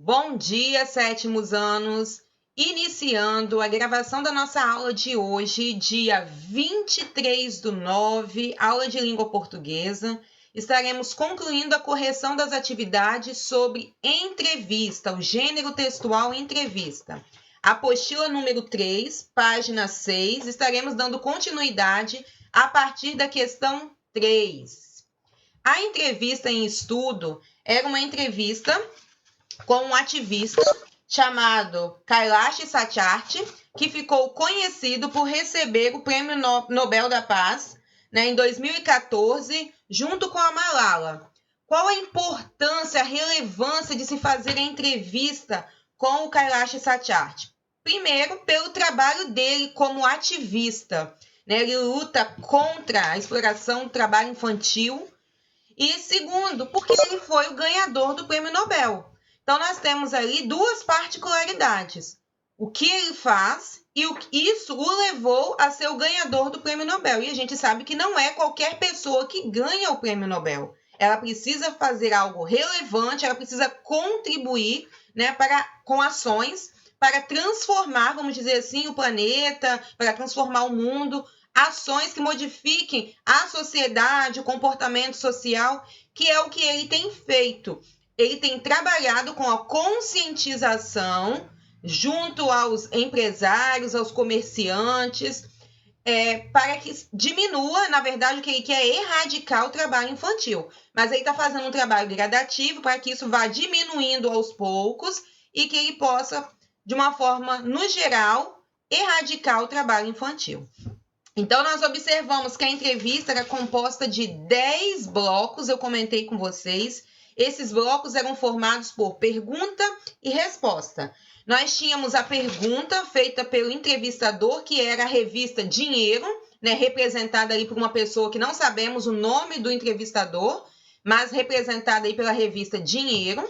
Bom dia, sétimos anos! Iniciando a gravação da nossa aula de hoje, dia 23/9, aula de língua portuguesa. Estaremos concluindo a correção das atividades sobre entrevista, o gênero textual entrevista. Apostila número 3, página 6, estaremos dando continuidade a partir da questão 3. A entrevista em estudo era uma entrevista com um ativista chamado Kailash Satyarthi, que ficou conhecido por receber o Prêmio Nobel da Paz, em 2014, junto com a Malala. Qual a importância, a relevância de se fazer a entrevista com o Kailash Satyarthi? Primeiro, pelo trabalho dele como ativista. Ele luta contra a exploração do trabalho infantil. E segundo, porque ele foi o ganhador do Prêmio Nobel. Então, nós temos ali duas particularidades. O que ele faz e isso o levou a ser o ganhador do Prêmio Nobel. E a gente sabe que não é qualquer pessoa que ganha o Prêmio Nobel. Ela precisa fazer algo relevante, ela precisa contribuir com ações para transformar, vamos dizer assim, o planeta, para transformar o mundo, ações que modifiquem a sociedade, o comportamento social, que é o que ele tem feito. Ele tem trabalhado com a conscientização junto aos empresários, aos comerciantes, para que diminua, na verdade, o que ele quer é erradicar o trabalho infantil. Mas ele está fazendo um trabalho gradativo para que isso vá diminuindo aos poucos e que ele possa, de uma forma, no geral, erradicar o trabalho infantil. Então, nós observamos que a entrevista era composta de 10 blocos, eu comentei com vocês. Esses blocos eram formados por pergunta e resposta. Nós tínhamos a pergunta feita pelo entrevistador, que era a revista Dinheiro, representada ali por uma pessoa que não sabemos o nome do entrevistador, mas representada aí pela revista Dinheiro.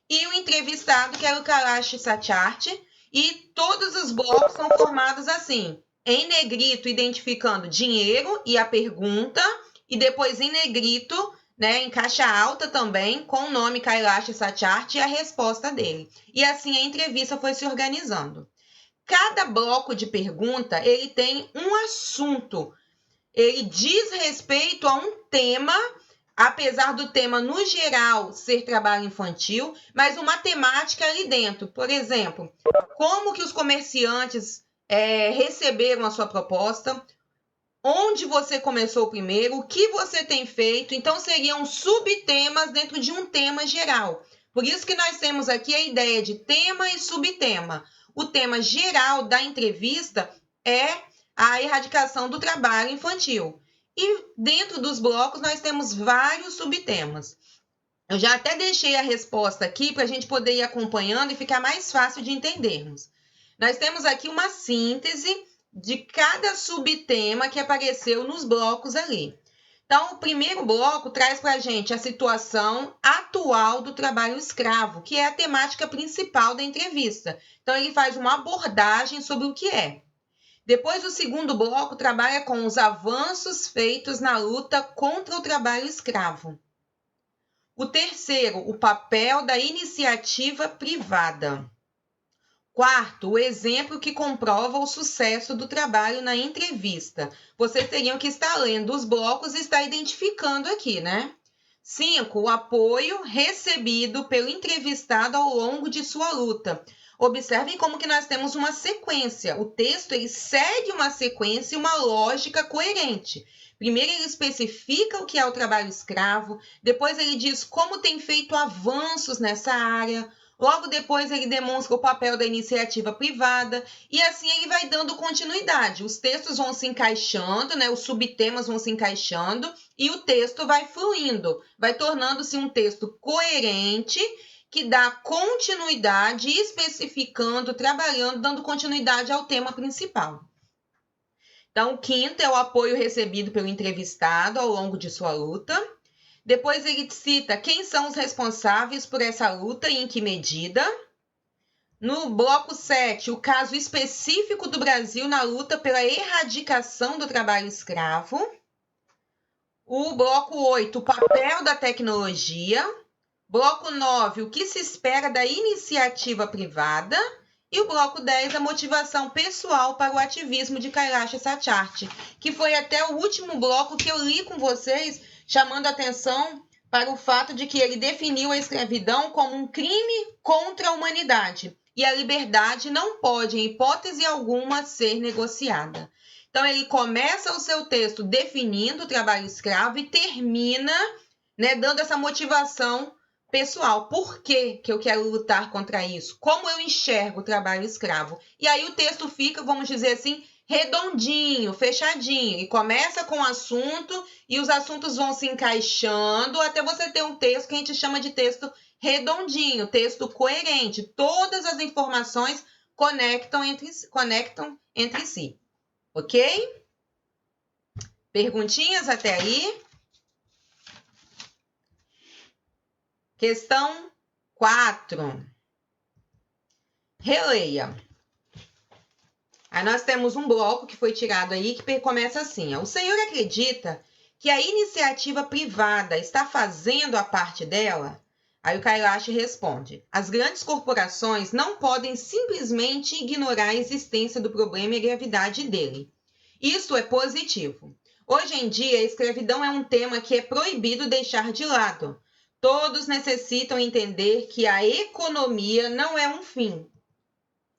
E o entrevistado, que era o Kailash Satyarthi, e todos os blocos são formados assim: em negrito, identificando dinheiro e a pergunta, e depois em negrito, em caixa alta também, com o nome Kailash Satyarthi e a resposta dele. E assim a entrevista foi se organizando. Cada bloco de pergunta, ele tem um assunto. Ele diz respeito a um tema, apesar do tema, no geral, ser trabalho infantil, mas uma temática ali dentro. Por exemplo, como que os comerciantes receberam a sua proposta, onde você começou primeiro, o que você tem feito. Então, seriam subtemas dentro de um tema geral. Por isso que nós temos aqui a ideia de tema e subtema. O tema geral da entrevista é a erradicação do trabalho infantil. E dentro dos blocos nós temos vários subtemas. Eu já até deixei a resposta aqui para a gente poder ir acompanhando e ficar mais fácil de entendermos. Nós temos aqui uma síntese de cada subtema que apareceu nos blocos ali. Então, o primeiro bloco traz para a gente a situação atual do trabalho escravo, que é a temática principal da entrevista. Então, ele faz uma abordagem sobre o que é. Depois, o segundo bloco trabalha com os avanços feitos na luta contra o trabalho escravo. O terceiro, o papel da iniciativa privada. Quarto, o exemplo que comprova o sucesso do trabalho na entrevista. Vocês teriam que estar lendo os blocos e estar identificando aqui, 5, o apoio recebido pelo entrevistado ao longo de sua luta. Observem como que nós temos uma sequência. O texto ele segue uma sequência e uma lógica coerente. Primeiro ele especifica o que é o trabalho escravo, depois ele diz como tem feito avanços nessa área, logo depois ele demonstra o papel da iniciativa privada e assim ele vai dando continuidade. Os textos vão se encaixando, os subtemas vão se encaixando e o texto vai fluindo, vai tornando-se um texto coerente que dá continuidade, especificando, trabalhando, dando continuidade ao tema principal. Então, o quinto é o apoio recebido pelo entrevistado ao longo de sua luta. Depois ele cita quem são os responsáveis por essa luta e em que medida. No bloco 7, o caso específico do Brasil na luta pela erradicação do trabalho escravo. O bloco 8, o papel da tecnologia. Bloco 9, o que se espera da iniciativa privada. E o bloco 10, a motivação pessoal para o ativismo de Kailash Satyarthi, que foi até o último bloco que eu li com vocês, chamando a atenção para o fato de que ele definiu a escravidão como um crime contra a humanidade. E a liberdade não pode, em hipótese alguma, ser negociada. Então, ele começa o seu texto definindo o trabalho escravo e termina, dando essa motivação pessoal. Por que eu quero lutar contra isso? Como eu enxergo o trabalho escravo? E aí o texto fica, vamos dizer assim, redondinho, fechadinho. E começa com o assunto e os assuntos vão se encaixando até você ter um texto que a gente chama de texto redondinho, texto coerente. Todas as informações conectam entre si. Ok? Perguntinhas até aí? Questão 4. Releia. Aí nós temos um bloco que foi tirado aí que começa assim. O senhor acredita que a iniciativa privada está fazendo a parte dela? Aí o Kailash responde: as grandes corporações não podem simplesmente ignorar a existência do problema e a gravidade dele. Isso é positivo. Hoje em dia, a escravidão é um tema que é proibido deixar de lado. Todos necessitam entender que a economia não é um fim.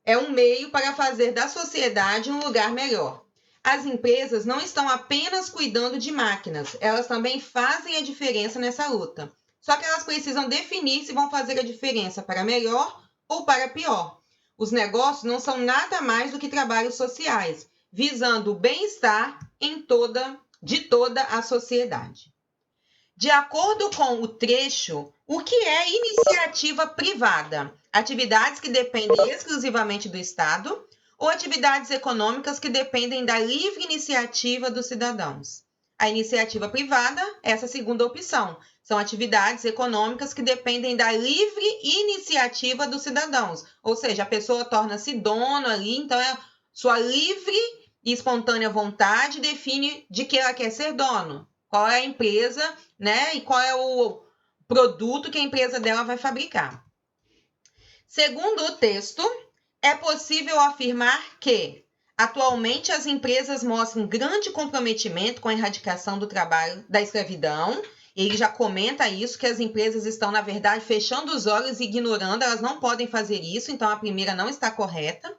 É um meio para fazer da sociedade um lugar melhor. As empresas não estão apenas cuidando de máquinas, elas também fazem a diferença nessa luta. Só que elas precisam definir se vão fazer a diferença para melhor ou para pior. Os negócios não são nada mais do que trabalhos sociais, visando o bem-estar de toda a sociedade. De acordo com o trecho, o que é iniciativa privada? Atividades que dependem exclusivamente do Estado ou atividades econômicas que dependem da livre iniciativa dos cidadãos? A iniciativa privada, essa segunda opção, são atividades econômicas que dependem da livre iniciativa dos cidadãos, ou seja, a pessoa torna-se dono ali, então é sua livre e espontânea vontade define de que ela quer ser dono. Qual é a empresa, e qual é o produto que a empresa dela vai fabricar. Segundo o texto, é possível afirmar que, atualmente, as empresas mostram grande comprometimento com a erradicação do trabalho da escravidão. Ele já comenta isso, que as empresas estão, na verdade, fechando os olhos e ignorando, elas não podem fazer isso, então a primeira não está correta.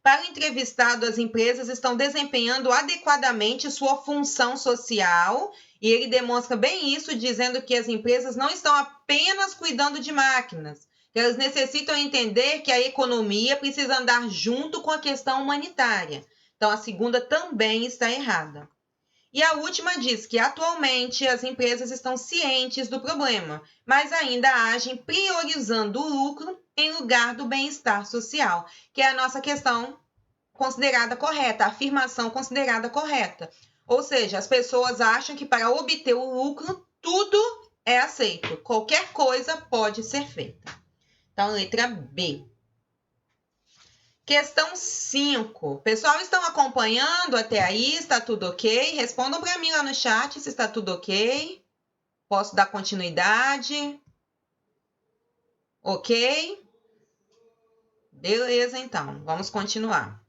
Para o entrevistado, as empresas estão desempenhando adequadamente sua função social e ele demonstra bem isso, dizendo que as empresas não estão apenas cuidando de máquinas, que elas necessitam entender que a economia precisa andar junto com a questão humanitária. Então, a segunda também está errada. E a última diz que, atualmente, as empresas estão cientes do problema, mas ainda agem priorizando o lucro em lugar do bem-estar social, que é a nossa questão considerada correta, a afirmação considerada correta. Ou seja, as pessoas acham que para obter o lucro, tudo é aceito. Qualquer coisa pode ser feita. Então, letra B. Questão 5. Pessoal, estão acompanhando até aí? Está tudo ok? Respondam para mim lá no chat se está tudo ok. Posso dar continuidade? Ok? Beleza, então. Vamos continuar.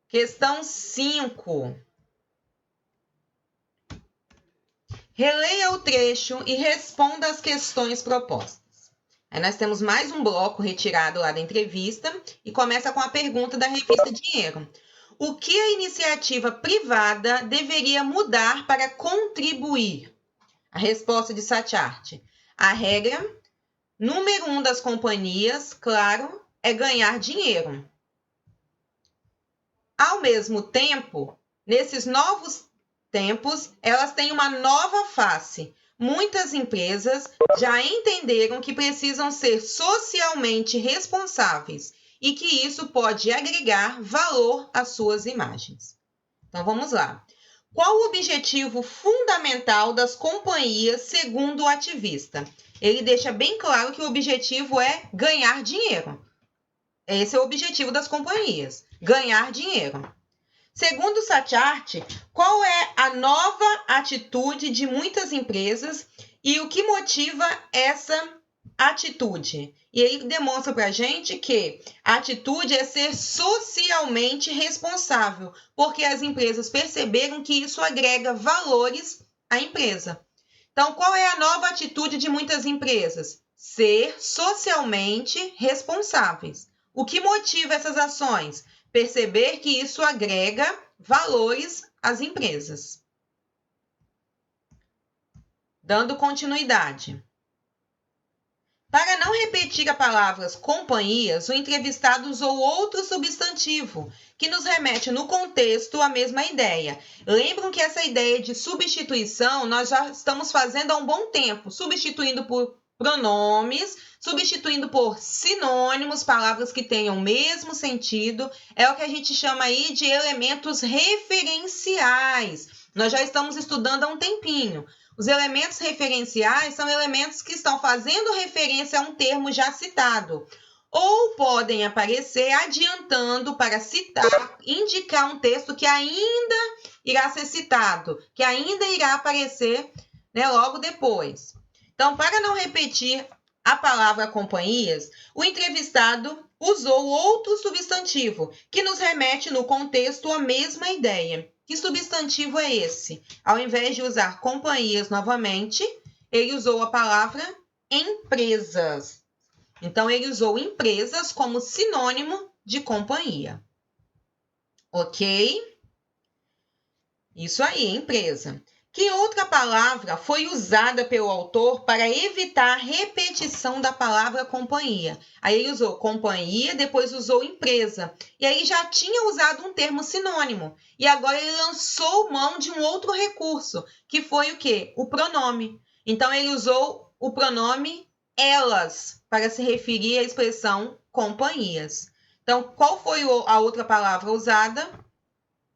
Questão 5. Releia o trecho e responda as questões propostas. Aí nós temos mais um bloco retirado lá da entrevista e começa com a pergunta da revista Dinheiro. O que a iniciativa privada deveria mudar para contribuir? A resposta de Satyarthi. A regra número 1 das companhias, claro, é ganhar dinheiro. Ao mesmo tempo, nesses novos tempos, elas têm uma nova face. Muitas empresas já entenderam que precisam ser socialmente responsáveis e que isso pode agregar valor às suas imagens. Então, vamos lá. Qual o objetivo fundamental das companhias, segundo o ativista? Ele deixa bem claro que o objetivo é ganhar dinheiro. Esse é o objetivo das companhias, ganhar dinheiro. Segundo Satyarthi, qual é a nova atitude de muitas empresas E o que motiva essa atitude? E ele demonstra para a gente que a atitude é ser socialmente responsável, porque as empresas perceberam que isso agrega valores à empresa. Então, qual é a nova atitude de muitas empresas? Ser socialmente responsáveis. O que motiva essas ações? Perceber que isso agrega valores às empresas. Dando continuidade. Para não repetir as palavras companhias, o entrevistado usou outro substantivo, que nos remete no contexto à mesma ideia. Lembram que essa ideia de substituição nós já estamos fazendo há um bom tempo, substituindo por pronomes, substituindo por sinônimos, palavras que tenham o mesmo sentido. É o que a gente chama aí de elementos referenciais. Nós já estamos estudando há um tempinho. Os elementos referenciais são elementos que estão fazendo referência a um termo já citado, ou podem aparecer adiantando para citar, indicar um texto que ainda irá ser citado, que ainda irá aparecer, logo depois. Então, para não repetir a palavra companhias, o entrevistado usou outro substantivo, que nos remete no contexto à mesma ideia. Que substantivo é esse? Ao invés de usar companhias novamente, ele usou a palavra empresas. Então, ele usou empresas como sinônimo de companhia. Ok? Isso aí, empresa. Que outra palavra foi usada pelo autor para evitar a repetição da palavra companhia? Aí ele usou companhia, depois usou empresa. E aí já tinha usado um termo sinônimo. E agora ele lançou mão de um outro recurso, que foi o quê? O pronome. Então ele usou o pronome elas para se referir à expressão companhias. Então, qual foi a outra palavra usada?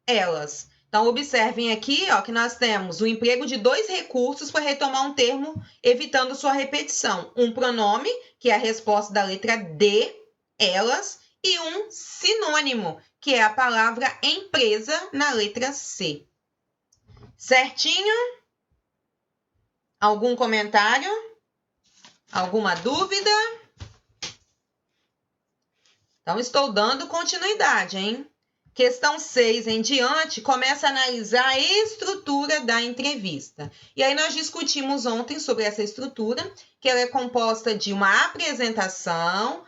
Elas. Então, observem aqui que nós temos o emprego de dois recursos para retomar um termo, evitando sua repetição. Um pronome, que é a resposta da letra D, elas, e um sinônimo, que é a palavra empresa, na letra C. Certinho? Algum comentário? Alguma dúvida? Então, estou dando continuidade, hein? Questão 6 em diante, começa a analisar a estrutura da entrevista. E aí nós discutimos ontem sobre essa estrutura, que ela é composta de uma apresentação,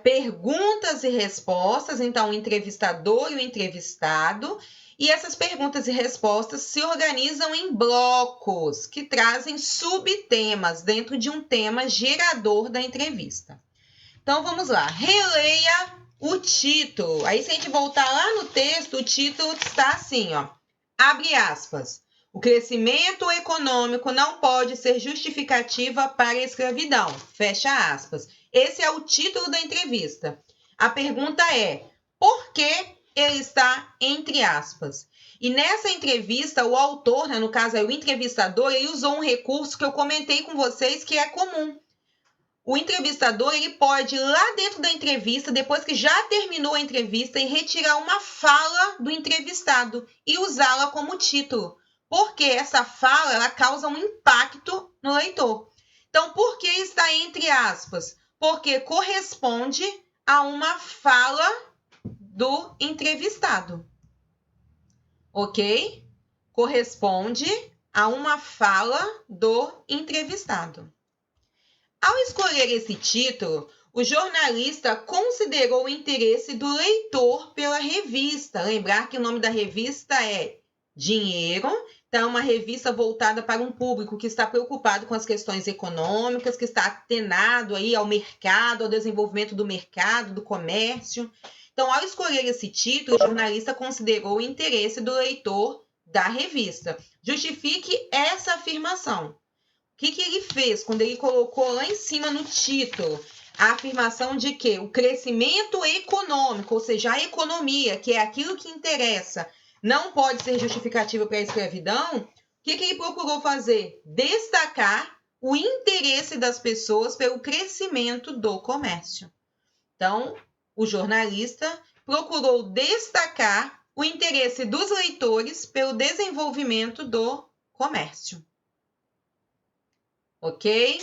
perguntas e respostas, então o entrevistador e o entrevistado. E essas perguntas e respostas se organizam em blocos, que trazem subtemas dentro de um tema gerador da entrevista. Então, vamos lá. Releia o título. Aí, se a gente voltar lá no texto, o título está assim, abre aspas. O crescimento econômico não pode ser justificativa para a escravidão. Fecha aspas. Esse é o título da entrevista. A pergunta é, por que ele está entre aspas? E nessa entrevista, o autor, no caso é o entrevistador, ele usou um recurso que eu comentei com vocês que é comum. O entrevistador ele pode ir lá dentro da entrevista, depois que já terminou a entrevista, e retirar uma fala do entrevistado e usá-la como título, porque essa fala ela causa um impacto no leitor. Então, por que está entre aspas? Porque corresponde a uma fala do entrevistado. Ok? Corresponde a uma fala do entrevistado. Ao escolher esse título, o jornalista considerou o interesse do leitor pela revista. Lembrar que o nome da revista é Dinheiro, então é uma revista voltada para um público que está preocupado com as questões econômicas, que está atenado aí ao mercado, ao desenvolvimento do mercado, do comércio. Então, ao escolher esse título, o jornalista considerou o interesse do leitor da revista. Justifique essa afirmação. O que ele fez quando ele colocou lá em cima no título a afirmação de que o crescimento econômico, ou seja, a economia, que é aquilo que interessa, não pode ser justificativo para a escravidão? O que ele procurou fazer? Destacar o interesse das pessoas pelo crescimento do comércio. Então, o jornalista procurou destacar o interesse dos leitores pelo desenvolvimento do comércio. Ok?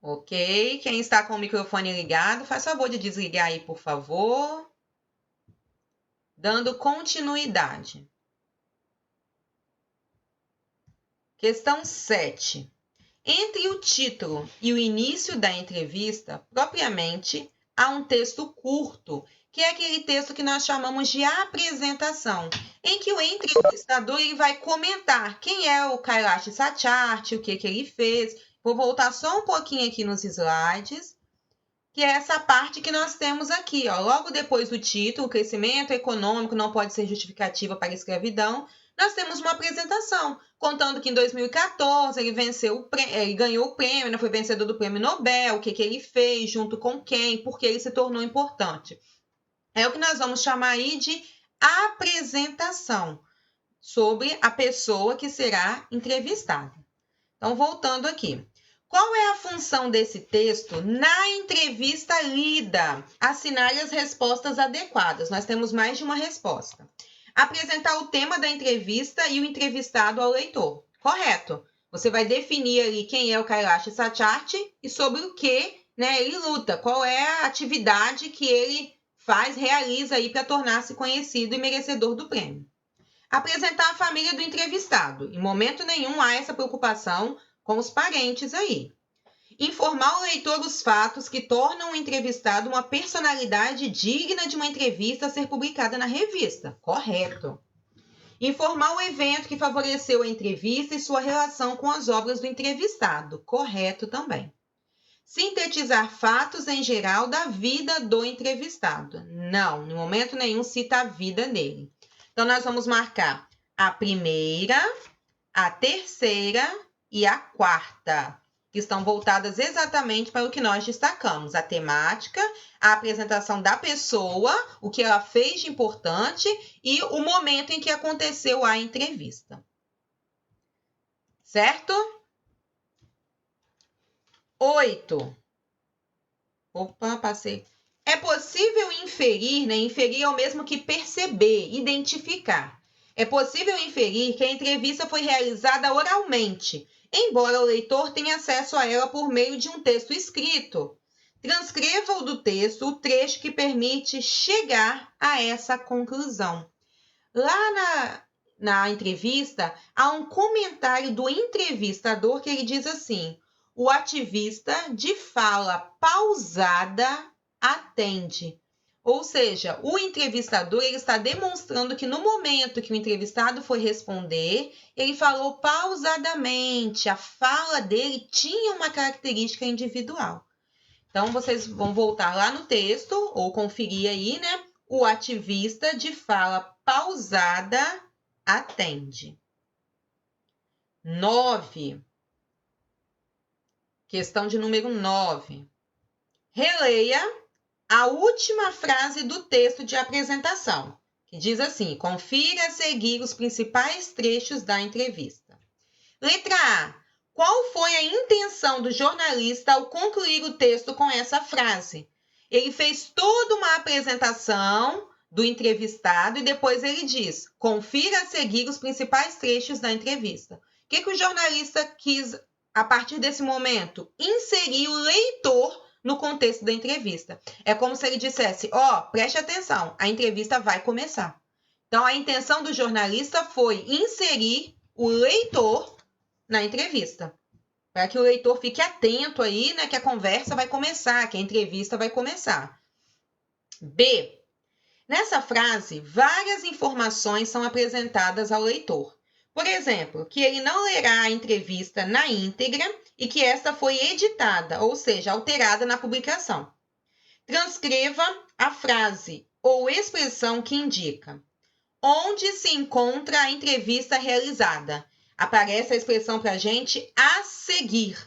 Ok. Quem está com o microfone ligado, faz favor de desligar aí, por favor. Dando continuidade. Questão 7. Entre o título e o início da entrevista, propriamente, há um texto curto, que é aquele texto que nós chamamos de apresentação, em que o entrevistador ele vai comentar quem é o Kailash Satyarthi, o que ele fez. Vou voltar só um pouquinho aqui nos slides, que é essa parte que nós temos aqui, ó. Logo depois do título, o crescimento econômico não pode ser justificativa para a escravidão, nós temos uma apresentação, contando que em 2014 ele ganhou o prêmio, foi vencedor do prêmio Nobel, o que ele fez, junto com quem, por que ele se tornou importante. É o que nós vamos chamar aí de apresentação sobre a pessoa que será entrevistada. Então, voltando aqui. Qual é a função desse texto na entrevista lida? Assinar as respostas adequadas. Nós temos mais de uma resposta. Apresentar o tema da entrevista e o entrevistado ao leitor. Correto. Você vai definir ali quem é o Kailash Satyarthi e sobre o que, ele luta. Qual é a atividade que ele realiza aí para tornar-se conhecido e merecedor do prêmio. Apresentar a família do entrevistado. Em momento nenhum há essa preocupação com os parentes aí. Informar o leitor os fatos que tornam o entrevistado uma personalidade digna de uma entrevista a ser publicada na revista. Correto. Informar o evento que favoreceu a entrevista e sua relação com as obras do entrevistado. Correto também. Sintetizar fatos em geral da vida do entrevistado. Não, em momento nenhum cita a vida dele. Então, nós vamos marcar a primeira, a terceira e a quarta, que estão voltadas exatamente para o que nós destacamos. A temática, a apresentação da pessoa, o que ela fez de importante e o momento em que aconteceu a entrevista. Certo? 8. Opa, passei. É possível inferir, inferir é o mesmo que perceber, identificar. É possível inferir que a entrevista foi realizada oralmente, embora o leitor tenha acesso a ela por meio de um texto escrito. Transcreva do texto o trecho que permite chegar a essa conclusão. Lá na entrevista, há um comentário do entrevistador que ele diz assim: o ativista, de fala pausada, atende. Ou seja, o entrevistador ele está demonstrando que no momento que o entrevistado foi responder, ele falou pausadamente, a fala dele tinha uma característica individual. Então, vocês vão voltar lá no texto, ou conferir aí, O ativista, de fala pausada, atende. 9. Questão de número 9. Releia a última frase do texto de apresentação, que diz assim: confira a seguir os principais trechos da entrevista. Letra A. Qual foi a intenção do jornalista ao concluir o texto com essa frase? Ele fez toda uma apresentação do entrevistado e depois ele diz: confira a seguir os principais trechos da entrevista. O que o jornalista quis, a partir desse momento? Inserir o leitor no contexto da entrevista. É como se ele dissesse: preste atenção, a entrevista vai começar. Então, a intenção do jornalista foi inserir o leitor na entrevista, para que o leitor fique atento aí, que a conversa vai começar, que a entrevista vai começar. B. Nessa frase, várias informações são apresentadas ao leitor. Por exemplo, que ele não lerá a entrevista na íntegra e que esta foi editada, ou seja, alterada na publicação. Transcreva a frase ou expressão que indica onde se encontra a entrevista realizada. Aparece a expressão para a gente a seguir.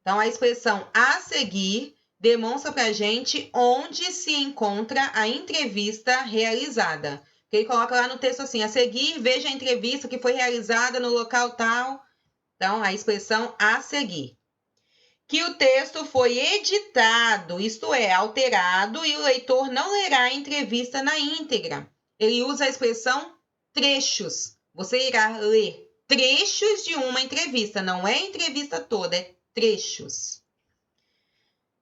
Então, a expressão a seguir demonstra para a gente onde se encontra a entrevista realizada. Ele coloca lá no texto assim: a seguir, veja a entrevista que foi realizada no local tal. Então, a expressão a seguir. Que o texto foi editado, isto é, alterado, e o leitor não lerá a entrevista na íntegra. Ele usa a expressão trechos. Você irá ler. trechos de uma entrevista, não é entrevista toda, é trechos.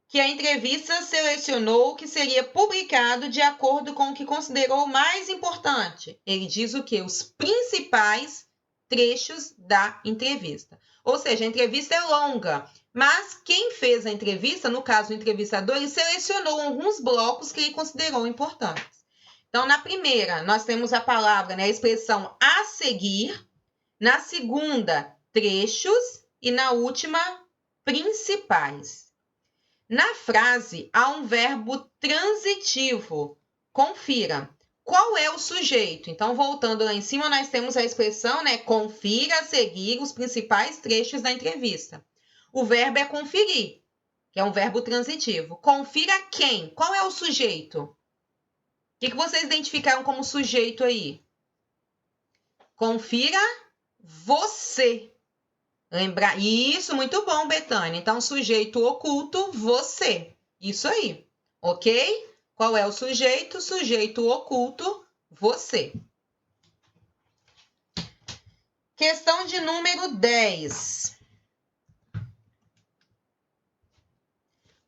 Que a entrevista selecionou o que seria publicado de acordo com o que considerou mais importante. Ele diz o quê? Os principais trechos da entrevista. Ou seja, a entrevista é longa, mas quem fez a entrevista, no caso o entrevistador, ele selecionou alguns blocos que ele considerou importantes. Então, na primeira, nós temos a palavra, né, a expressão a seguir. Na segunda, trechos. E na última, principais. Na frase, há um verbo transitivo. Confira. Qual é o sujeito? Então, voltando lá em cima, nós temos a expressão, né? Confira a seguir os principais trechos da entrevista. O verbo é conferir, que é um verbo transitivo. Confira quem? Qual é o sujeito? O que vocês identificaram como sujeito aí? Confira você. Lembrar? Isso, muito bom, Betânia. Então, sujeito oculto, você. Isso aí, ok? Qual é o sujeito? Sujeito oculto, você. Questão de número 10.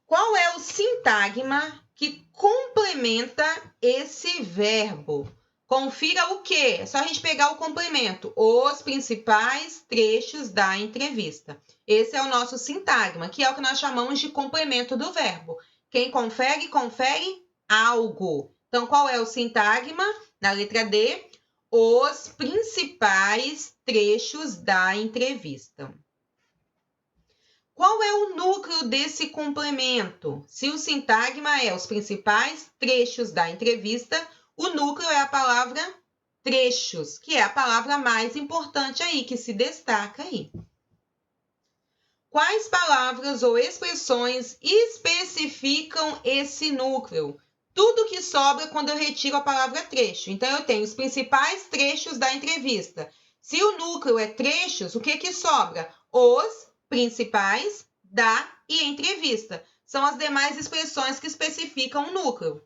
Qual é o sintagma que complementa esse verbo? Confira o quê? É só a gente pegar o complemento. Os principais trechos da entrevista. Esse é o nosso sintagma, que é o que nós chamamos de complemento do verbo. Quem confere, confere algo. Então, qual é o sintagma? Na letra D, os principais trechos da entrevista. Qual é o núcleo desse complemento? Se o sintagma é os principais trechos da entrevista, o núcleo é a palavra trechos, que é a palavra mais importante aí, que se destaca aí. Quais palavras ou expressões especificam esse núcleo? Tudo que sobra quando eu retiro a palavra trecho. Então, eu tenho os principais trechos da entrevista. Se o núcleo é trechos, o que sobra? Os principais da e entrevista. São as demais expressões que especificam o núcleo.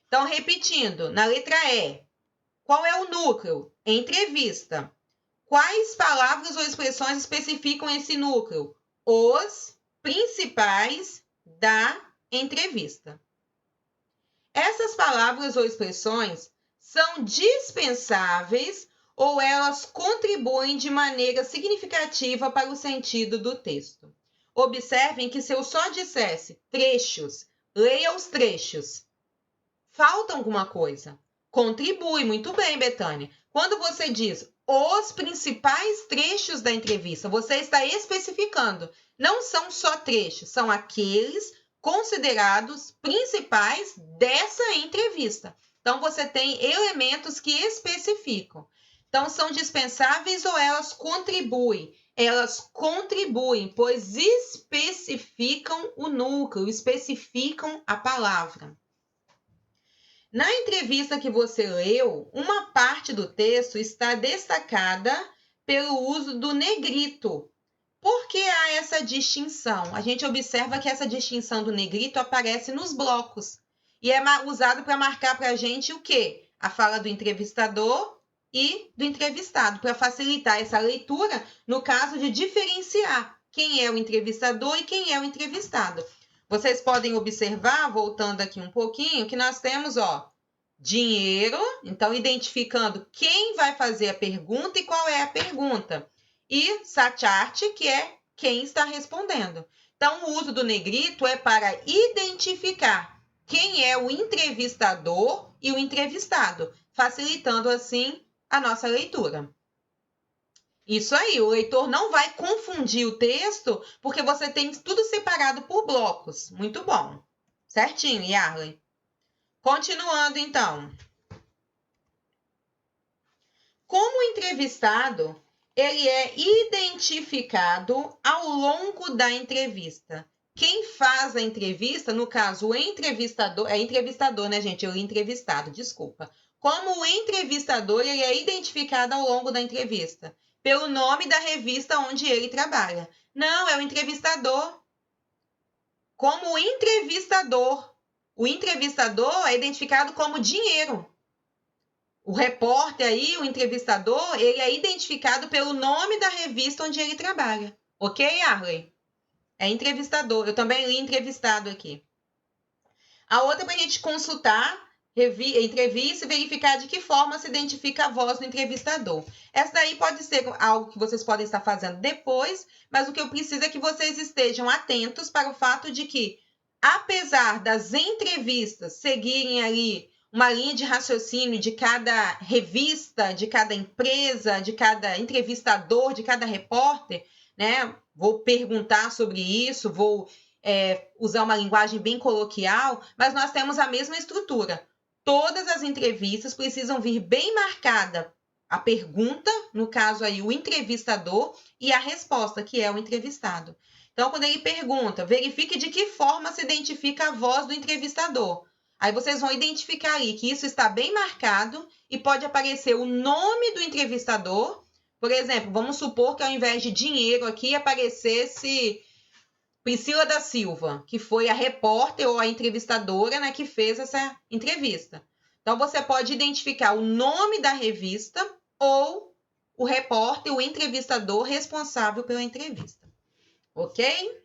Então, repetindo, na letra E, qual é o núcleo? Entrevista. Quais palavras ou expressões especificam esse núcleo? Os principais da entrevista. Essas palavras ou expressões são dispensáveis ou elas contribuem de maneira significativa para o sentido do texto. Observem que se eu só dissesse trechos, leia os trechos, falta alguma coisa. Contribui, muito bem, Betânia. Quando você diz os principais trechos da entrevista, você está especificando. Não são só trechos, são aqueles considerados principais dessa entrevista. Então, você tem elementos que especificam. Então, são dispensáveis ou elas contribuem? Elas contribuem, pois especificam o núcleo, especificam a palavra. Na entrevista que você leu, uma parte do texto está destacada pelo uso do negrito. Por que há essa distinção? A gente observa que essa distinção do negrito aparece nos blocos e é usado para marcar para a gente o quê? A fala do entrevistador e do entrevistado, para facilitar essa leitura no caso de diferenciar quem é o entrevistador e quem é o entrevistado. Vocês podem observar, voltando aqui um pouquinho, que nós temos, dinheiro, então identificando quem vai fazer a pergunta e qual é a pergunta. E Satyarthi, que é quem está respondendo. Então, o uso do negrito é para identificar quem é o entrevistador e o entrevistado, facilitando, assim, a nossa leitura. Isso aí, o leitor não vai confundir o texto, porque você tem tudo separado por blocos. Muito bom. Certinho, Yarley. Continuando, então. Como entrevistado, ele é identificado ao longo da entrevista. Quem faz a entrevista, no caso, o entrevistador, é entrevistador, né, gente? Eu entrevistado, desculpa. Como o entrevistador, ele é identificado ao longo da entrevista, pelo nome da revista onde ele trabalha. Não, é o entrevistador. Como o entrevistador é identificado como dinheiro. O repórter aí, o entrevistador, ele é identificado pelo nome da revista onde ele trabalha. Ok, Arley? É entrevistador. Eu também li entrevistado aqui. A outra é para a gente consultar, entrevista e verificar de que forma se identifica a voz do entrevistador. Essa daí pode ser algo que vocês podem estar fazendo depois, mas o que eu preciso é que vocês estejam atentos para o fato de que, apesar das entrevistas seguirem ali uma linha de raciocínio de cada revista, de cada empresa, de cada entrevistador, de cada repórter, né? Vou perguntar sobre isso, vou usar uma linguagem bem coloquial, mas nós temos a mesma estrutura. Todas as entrevistas precisam vir bem marcada a pergunta, no caso aí o entrevistador, e a resposta, que é o entrevistado. Então, quando ele pergunta, verifique de que forma se identifica a voz do entrevistador. Aí vocês vão identificar aí que isso está bem marcado e pode aparecer o nome do entrevistador. Por exemplo, vamos supor que ao invés de dinheiro aqui aparecesse Priscila da Silva, que foi a repórter ou a entrevistadora, né, que fez essa entrevista. Então, você pode identificar o nome da revista ou o repórter, o entrevistador responsável pela entrevista. Ok?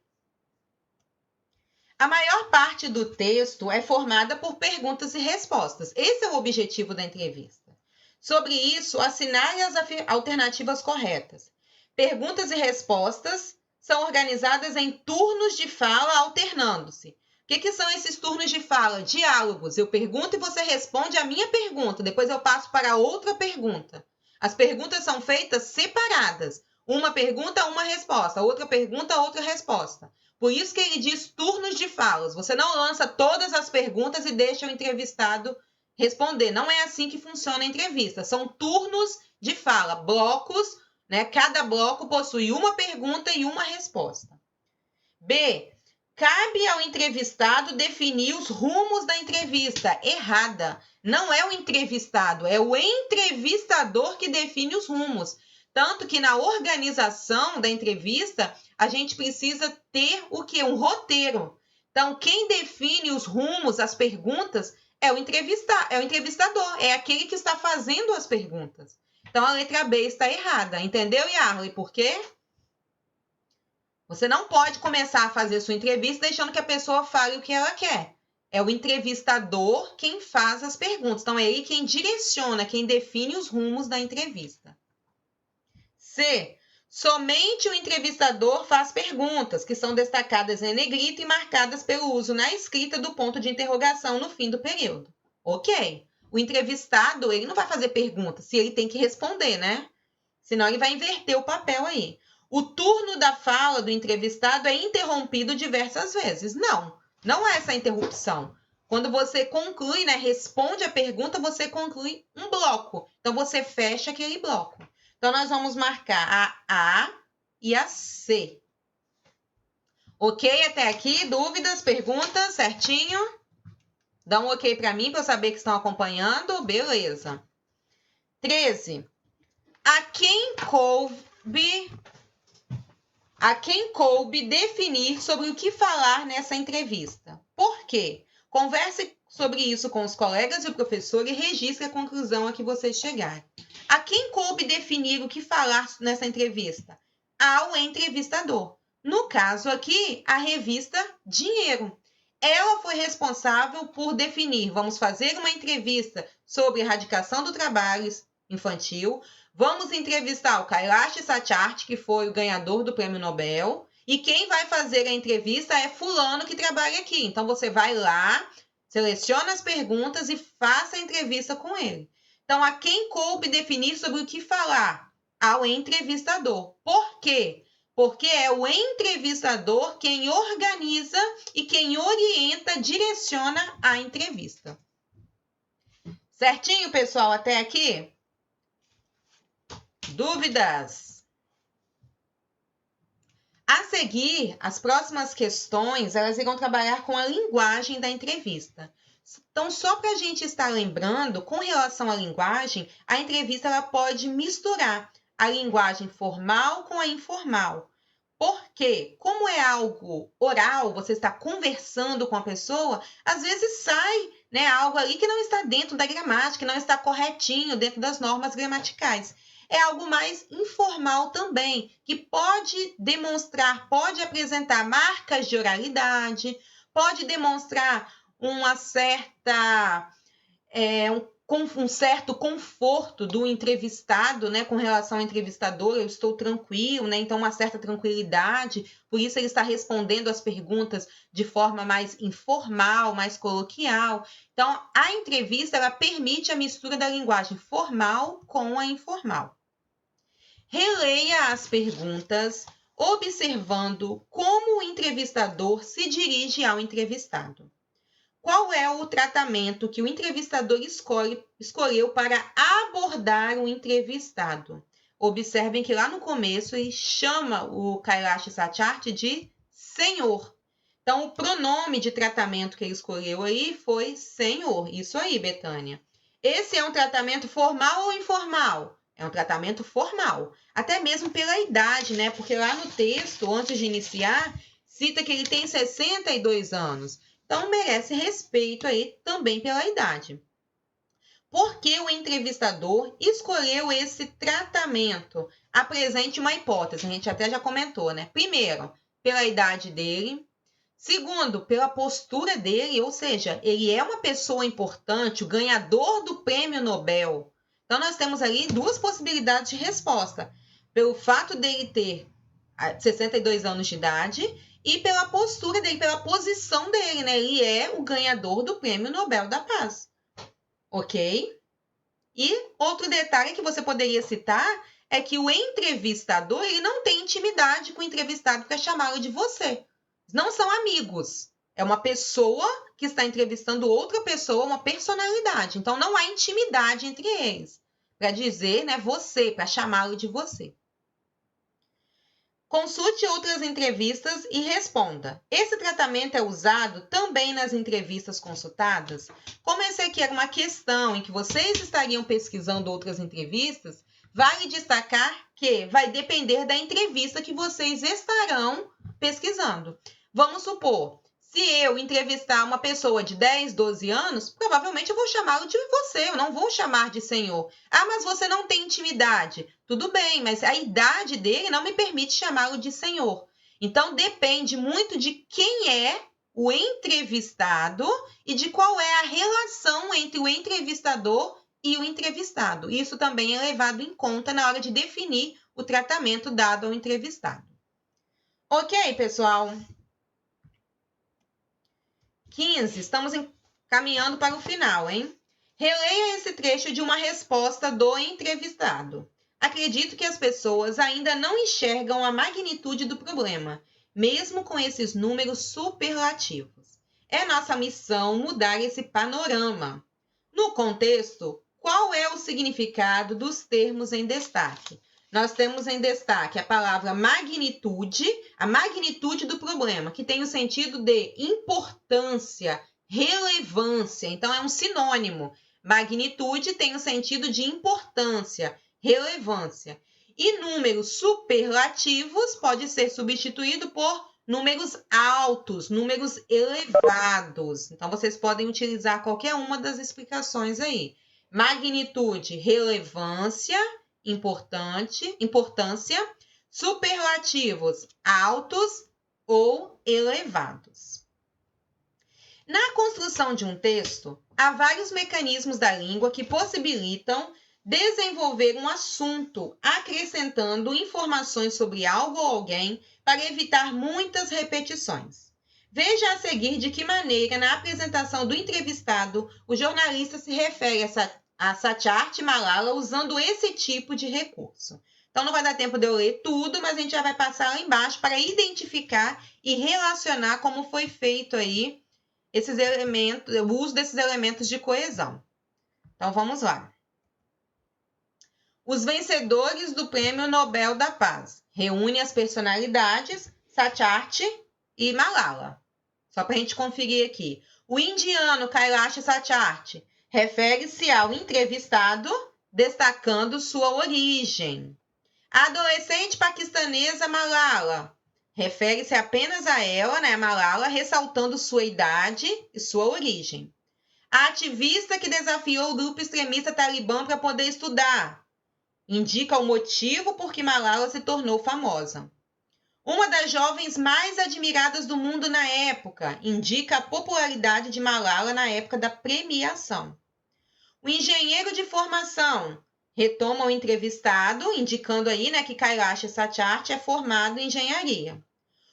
A maior parte do texto é formada por perguntas e respostas. Esse é o objetivo da entrevista. Sobre isso, assinale as alternativas corretas. Perguntas e respostas são organizadas em turnos de fala alternando-se. O que são esses turnos de fala? Diálogos. Eu pergunto e você responde a minha pergunta. Depois eu passo para outra pergunta. As perguntas são feitas separadas. Uma pergunta, uma resposta. Outra pergunta, outra resposta. Por isso que ele diz turnos de falas. Você não lança todas as perguntas e deixa o entrevistado responder. Não é assim que funciona a entrevista. São turnos de fala, blocos, né? Cada bloco possui uma pergunta e uma resposta. B. Cabe ao entrevistado definir os rumos da entrevista. Errada. Não é o entrevistado, é o entrevistador que define os rumos. Tanto que na organização da entrevista, a gente precisa ter o quê? Um roteiro. Então, quem define os rumos, as perguntas, é o entrevistador, é aquele que está fazendo as perguntas. Então, a letra B está errada. Entendeu, Yarley? Por quê? Você não pode começar a fazer sua entrevista deixando que a pessoa fale o que ela quer. É o entrevistador quem faz as perguntas. Então, é ele quem direciona, quem define os rumos da entrevista. C. Somente o entrevistador faz perguntas, que são destacadas em negrito e marcadas pelo uso na escrita do ponto de interrogação no fim do período. Ok. O entrevistado, ele não vai fazer perguntas, se ele tem que responder, né? Senão ele vai inverter o papel aí. O turno da fala do entrevistado é interrompido diversas vezes. Não é essa interrupção. Quando você conclui, né, responde a pergunta, você conclui um bloco. Então, você fecha aquele bloco. Então, nós vamos marcar a A e a C. Ok até aqui? Dúvidas, perguntas, certinho? Dá um ok para mim, para eu saber que estão acompanhando. Beleza. 13. A quem coube definir sobre o que falar nessa entrevista? Por quê? Converse sobre isso com os colegas e o professor e registre a conclusão a que vocês chegarem. A quem coube definir o que falar nessa entrevista? Ao entrevistador. No caso aqui, a revista Dinheiro. Ela foi responsável por definir, vamos fazer uma entrevista sobre erradicação do trabalho infantil, vamos entrevistar o Kailash Satyarthi, que foi o ganhador do Prêmio Nobel, e quem vai fazer a entrevista é fulano que trabalha aqui. Então, você vai lá, seleciona as perguntas e faça a entrevista com ele. Então, a quem coube definir sobre o que falar? Ao entrevistador. Por quê? Porque é o entrevistador quem organiza e quem orienta, direciona a entrevista. Certinho, pessoal, até aqui? Dúvidas? A seguir, as próximas questões, elas irão trabalhar com a linguagem da entrevista. Então, só para a gente estar lembrando, com relação à linguagem, a entrevista ela pode misturar a linguagem formal com a informal. Porque, como é algo oral, você está conversando com a pessoa, às vezes sai, né? Algo ali que não está dentro da gramática, que não está corretinho dentro das normas gramaticais. É algo mais informal também, que pode demonstrar, pode apresentar marcas de oralidade, pode demonstrar uma certa, um certo conforto do entrevistado, né, com relação ao entrevistador. Eu estou tranquilo, né? Então uma certa tranquilidade, por isso ele está respondendo as perguntas de forma mais informal, mais coloquial. Então a entrevista, ela permite a mistura da linguagem formal com a informal. Releia as perguntas, observando como o entrevistador se dirige ao entrevistado. Qual é o tratamento que o entrevistador escolheu para abordar o entrevistado? Observem que lá no começo ele chama o Kailash Satyarthi de senhor. Então, o pronome de tratamento que ele escolheu aí foi senhor. Isso aí, Betânia. Esse é um tratamento formal ou informal? É um tratamento formal. Até mesmo pela idade, né? Porque lá no texto, antes de iniciar, cita que ele tem 62 anos. Então, merece respeito aí também pela idade. Por que o entrevistador escolheu esse tratamento? Apresente uma hipótese, a gente até já comentou, né? Primeiro, pela idade dele. Segundo, pela postura dele, ou seja, ele é uma pessoa importante, o ganhador do prêmio Nobel. Então, nós temos ali duas possibilidades de resposta. Pelo fato dele ter 62 anos de idade e pela postura dele, pela posição dele, né? Ele é o ganhador do Prêmio Nobel da Paz. Ok? E outro detalhe que você poderia citar é que o entrevistador, ele não tem intimidade com o entrevistado para chamá-lo de você. Não são amigos. É uma pessoa que está entrevistando outra pessoa, uma personalidade. Então, não há intimidade entre eles. Para dizer, né, você, para chamá-lo de você. Consulte outras entrevistas e responda. Esse tratamento é usado também nas entrevistas consultadas? Como esse aqui era uma questão em que vocês estariam pesquisando outras entrevistas, vale destacar que vai depender da entrevista que vocês estarão pesquisando. Vamos supor, se eu entrevistar uma pessoa de 10, 12 anos, provavelmente eu vou chamá-lo de você, eu não vou chamar de senhor. Ah, mas você não tem intimidade. Tudo bem, mas a idade dele não me permite chamá-lo de senhor. Então, depende muito de quem é o entrevistado e de qual é a relação entre o entrevistador e o entrevistado. Isso também é levado em conta na hora de definir o tratamento dado ao entrevistado. Ok, pessoal? 15, estamos caminhando para o final, hein? Releia esse trecho de uma resposta do entrevistado. Acredito que as pessoas ainda não enxergam a magnitude do problema, mesmo com esses números superlativos. É nossa missão mudar esse panorama. No contexto, qual é o significado dos termos em destaque? Nós temos em destaque a palavra magnitude, a magnitude do problema, que tem o sentido de importância, relevância. Então, é um sinônimo. Magnitude tem o sentido de importância, relevância. E números superlativos pode ser substituído por números altos, números elevados. Então, vocês podem utilizar qualquer uma das explicações aí. Magnitude, relevância, importância, superlativos, altos ou elevados. Na construção de um texto, há vários mecanismos da língua que possibilitam desenvolver um assunto, acrescentando informações sobre algo ou alguém para evitar muitas repetições. Veja a seguir de que maneira, na apresentação do entrevistado, o jornalista se refere a Satyarthi Malala usando esse tipo de recurso. Então, não vai dar tempo de eu ler tudo, mas a gente já vai passar lá embaixo para identificar e relacionar como foi feito aí esses elementos, o uso desses elementos de coesão. Então, vamos lá. Os vencedores do Prêmio Nobel da Paz. Reúne as personalidades Satyarthi e Malala. Só para a gente conferir aqui. O indiano Kailash Satyarthi refere-se ao entrevistado, destacando sua origem. A adolescente paquistanesa Malala refere-se apenas a ela, né, Malala, ressaltando sua idade e sua origem. A ativista que desafiou o grupo extremista talibã para poder estudar. Indica o motivo por que Malala se tornou famosa. Uma das jovens mais admiradas do mundo na época. Indica a popularidade de Malala na época da premiação. O engenheiro de formação. Retoma o entrevistado, indicando aí, né, que Kailash Satyarthi é formado em engenharia.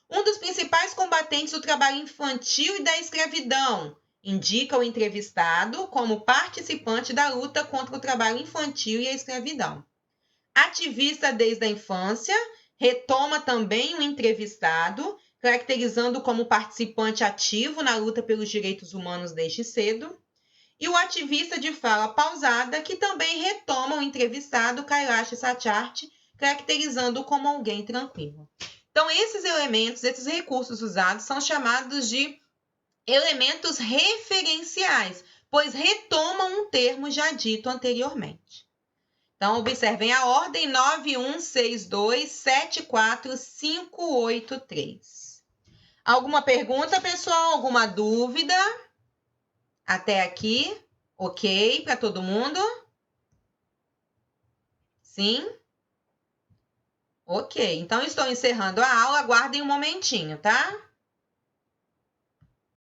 Um dos principais combatentes do trabalho infantil e da escravidão. Indica o entrevistado como participante da luta contra o trabalho infantil e a escravidão. Ativista desde a infância, retoma também o entrevistado, caracterizando como participante ativo na luta pelos direitos humanos desde cedo. E o ativista de fala pausada, que também retoma o entrevistado Kailash Satyarthi, caracterizando como alguém tranquilo. Então, esses elementos, esses recursos usados são chamados de elementos referenciais, pois retomam um termo já dito anteriormente. Então, observem a ordem 916274583. Alguma pergunta, pessoal? Alguma dúvida? Até aqui? Ok para todo mundo? Sim? Ok, então estou encerrando a aula. Aguardem um momentinho, tá?